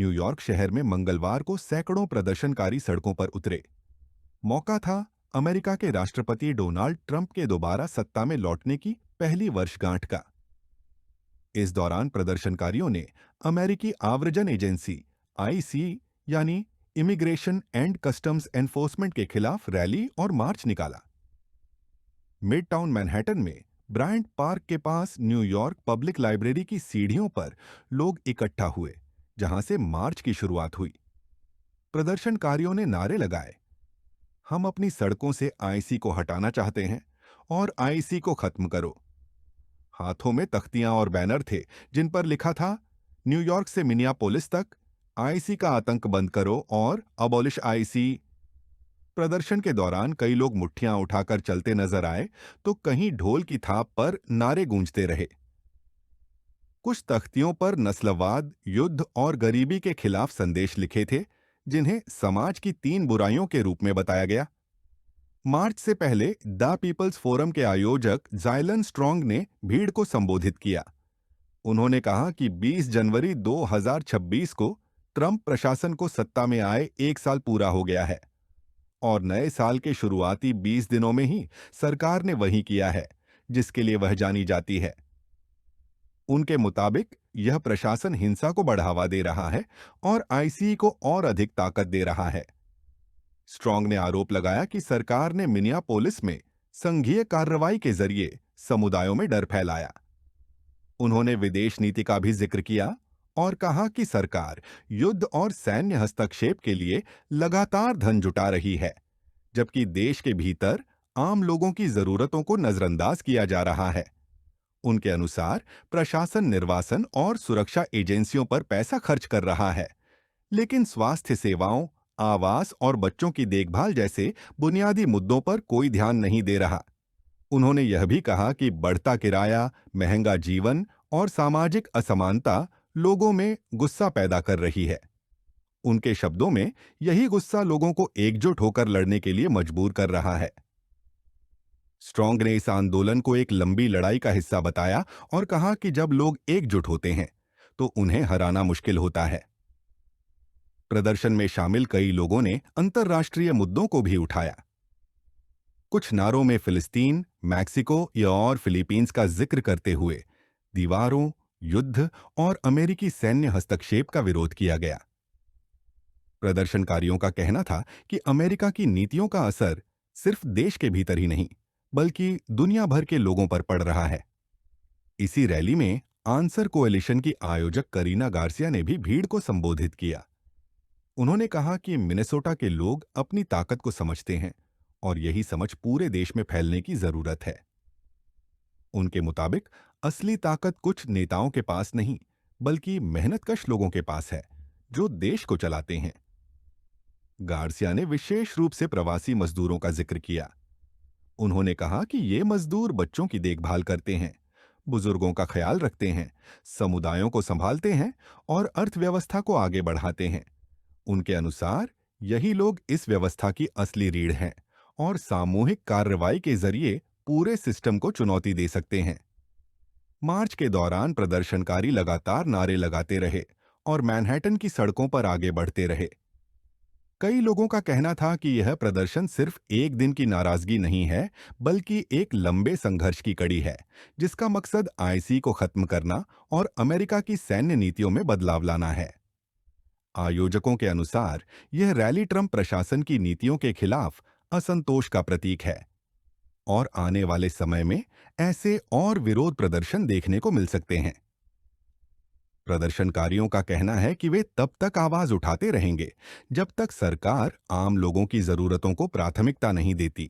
New York शहर में मंगलवार को सैकड़ों प्रदर्शनकारी सड़कों पर उतरे। मौका था अमेरिका के राष्ट्रपति डोनाल्ड ट्रंप के दोबारा सत्ता में लौटने की पहली वर्षगांठ का। इस दौरान प्रदर्शनकारियों ने अमेरिकी आव्रजन एजेंसी आईसी यानी इमिग्रेशन एंड कस्टम्स एनफोर्समेंट के खिलाफ रैली और मार्च निकाला। मिड टाउन मैनहट्टन में ब्रायंट पार्क के पास न्यूयॉर्क पब्लिक लाइब्रेरी की सीढ़ियों पर लोग इकट्ठा हुए, जहां से मार्च की शुरुआत हुई। प्रदर्शनकारियों ने नारे लगाए, हम अपनी सड़कों से आईसी को हटाना चाहते हैं और आईसी को खत्म करो। हाथों में तख्तियां और बैनर थे जिन पर लिखा था, न्यूयॉर्क से मिनियापोलिस तक आईसी का आतंक बंद करो और अबॉलिश आईसी। प्रदर्शन के दौरान कई लोग मुट्ठियां उठाकर चलते नजर आए, तो कहीं ढोल की थाप पर नारे गूंजते रहे। कुछ तख्तियों पर नस्लवाद, युद्ध और गरीबी के खिलाफ संदेश लिखे थे, जिन्हें समाज की 3 बुराइयों के रूप में बताया गया। मार्च से पहले द पीपल्स फोरम के आयोजक जाइलन स्ट्रॉन्ग ने भीड़ को संबोधित किया। उन्होंने कहा कि 20 जनवरी 2026 को ट्रंप प्रशासन को सत्ता में आए 1 साल पूरा हो गया है और नए साल के शुरुआती 20 दिनों में ही सरकार ने वही किया है जिसके लिए वह जानी जाती है। उनके मुताबिक यह प्रशासन हिंसा को बढ़ावा दे रहा है और आईसी को और अधिक ताकत दे रहा है। स्ट्रॉन्ग ने आरोप लगाया कि सरकार ने मिनियापोलिस में संघीय कार्रवाई के जरिए समुदायों में डर फैलाया। उन्होंने विदेश नीति का भी जिक्र किया और कहा कि सरकार युद्ध और सैन्य हस्तक्षेप के लिए लगातार धन जुटा रही है, जबकि देश के भीतर आम लोगों की जरूरतों को नजरअंदाज किया जा रहा है। उनके अनुसार प्रशासन निर्वासन और सुरक्षा एजेंसियों पर पैसा खर्च कर रहा है, लेकिन स्वास्थ्य सेवाओं, आवास और बच्चों की देखभाल जैसे बुनियादी मुद्दों पर कोई ध्यान नहीं दे रहा। उन्होंने यह भी कहा कि बढ़ता किराया, महंगा जीवन और सामाजिक असमानता लोगों में गुस्सा पैदा कर रही है। उनके शब्दों में, यही गुस्सा लोगों को एकजुट होकर लड़ने के लिए मजबूर कर रहा है। स्ट्रॉन्ग ने इस आंदोलन को एक लंबी लड़ाई का हिस्सा बताया और कहा कि जब लोग एकजुट होते हैं तो उन्हें हराना मुश्किल होता है। प्रदर्शन में शामिल कई लोगों ने अंतर्राष्ट्रीय मुद्दों को भी उठाया। कुछ नारों में फिलिस्तीन, मैक्सिको या और फिलीपींस का जिक्र करते हुए दीवारों, युद्ध और अमेरिकी सैन्य हस्तक्षेप का विरोध किया गया। प्रदर्शनकारियों का कहना था कि अमेरिका की नीतियों का असर सिर्फ देश के भीतर ही नहीं, बल्कि दुनिया भर के लोगों पर पड़ रहा है। इसी रैली में आंसर कोएलिशन की आयोजक करीना गार्सिया ने भी भीड़ को संबोधित किया। उन्होंने कहा कि मिनेसोटा के लोग अपनी ताकत को समझते हैं और यही समझ पूरे देश में फैलने की जरूरत है। उनके मुताबिक असली ताकत कुछ नेताओं के पास नहीं, बल्कि मेहनतकश लोगों के पास है, जो देश को चलाते हैं। गार्सिया ने विशेष रूप से प्रवासी मजदूरों का जिक्र किया। उन्होंने कहा कि ये मजदूर बच्चों की देखभाल करते हैं, बुजुर्गों का ख्याल रखते हैं, समुदायों को संभालते हैं और अर्थव्यवस्था को आगे बढ़ाते हैं। उनके अनुसार यही लोग इस व्यवस्था की असली रीढ़ हैं और सामूहिक कार्रवाई के जरिए पूरे सिस्टम को चुनौती दे सकते हैं। मार्च के दौरान प्रदर्शनकारी लगातार नारे लगाते रहे और मैनहट्टन की सड़कों पर आगे बढ़ते रहे। कई लोगों का कहना था कि यह प्रदर्शन सिर्फ एक दिन की नाराजगी नहीं है, बल्कि एक लंबे संघर्ष की कड़ी है, जिसका मकसद आईसी को खत्म करना और अमेरिका की सैन्य नीतियों में बदलाव लाना है। आयोजकों के अनुसार यह रैली ट्रंप प्रशासन की नीतियों के खिलाफ असंतोष का प्रतीक है और आने वाले समय में ऐसे और विरोध प्रदर्शन देखने को मिल सकते हैं। प्रदर्शनकारियों का कहना है कि वे तब तक आवाज उठाते रहेंगे जब तक सरकार आम लोगों की जरूरतों को प्राथमिकता नहीं देती।